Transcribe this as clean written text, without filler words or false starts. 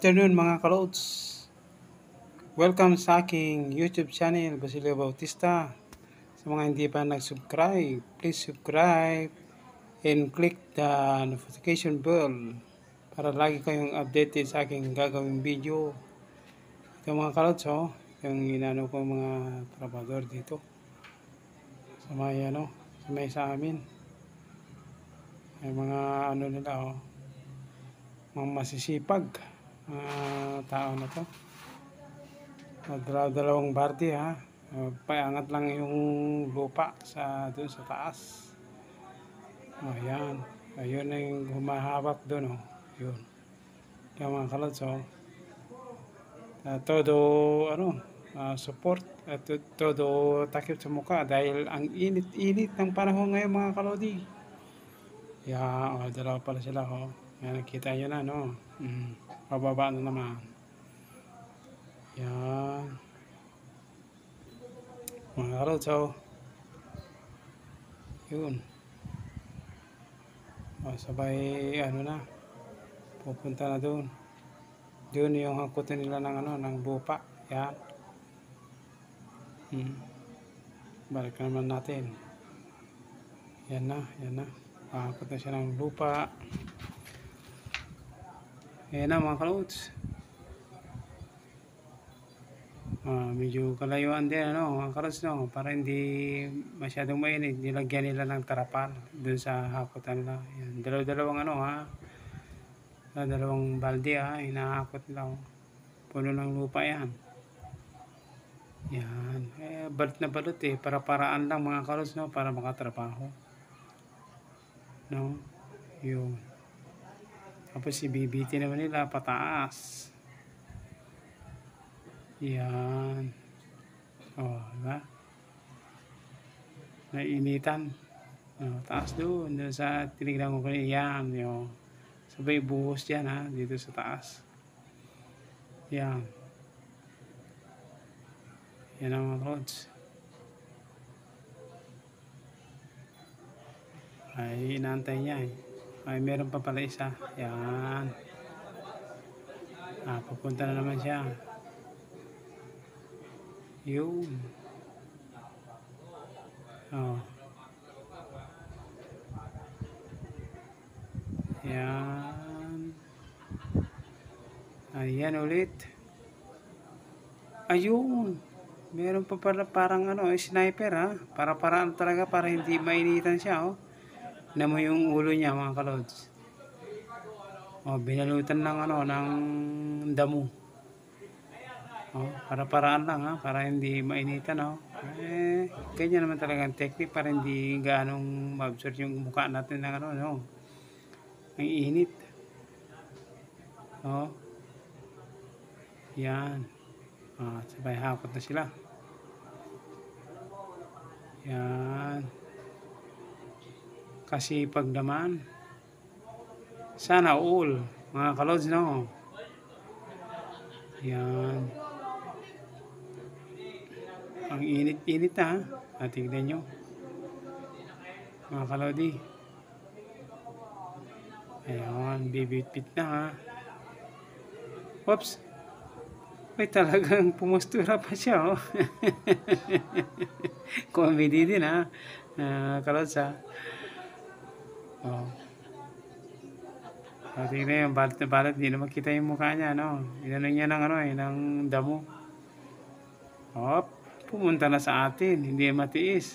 afternoon mga kalods. Welcome sa aking YouTube channel, Basilio Bautista. Sa mga hindi pa nag-subscribe, please subscribe and click the notification bell para lagi kayong updated sa aking gagawing video. Ito mga kalods, yung inano ko mga trabador dito. Sa may sa amin. May mga ano nila, mga masisipag tao na to. Dalawang bardi paangat lang yung lupa doon sa taas. Ayan, ayun na yung humahawak doon. Yun, kaya mga kalods, todo support at todo takip sa mukha dahil ang init ng panahon ngayon mga kalodi. Dalawa pala sila. Yan, nakita nyo na, pababa na naman. Yan. Mga kalods, yun. Sabay, pupunta na doon. Doon yung hangkutin nila ng lupa. Yan. Balik naman natin. Yan na. Hangkut na siya ng lupa. Ayan na mga kalods. Medyo kalayuan din mga kalods, para hindi masyadong mainit. Nilagyan nila ng tarapal dun sa hakutan nila. Yan, dalawang balde hinahakot nila. Puno ng lupa yan. Yan, balot na balot para paraan lang mga kalods, para makatrabaho. Yun. Tapos ibibiti naman nila pataas. Yan. Diba? Nainitan. Taas doon sa tinignan ko kanina. Yan. Sabay buhos yan dito sa taas. Yan. Yan ang mga roads. Ay, inaantay niya Ay, meron pa pala isa. Yan. Pupunta na naman siya. Yun. Yan. Ayan ulit. Ayun. Meron pa pala parang sniper Para-paraan talaga para hindi mainitan siya mo yung ulo niya mga kalods. Binalutan ng damo. Para-paraan lang para hindi mainitan ganyan naman talaga ang technique para hindi ganong ma-absorb yung mukha natin ng ang init. Yan. Sabay hakot na sila. Yan. Kasi pag naman sana all mga kalods, Yan. Ang init tignan nyo mga kalodi. Ayan, bibit-bit na Oops. May talagang pumustura pa siya comedy din kalods tingnan yung balat na balat, hindi na makita yung mukha niya inano niya ng damo. Pumunta na sa atin, hindi matiis.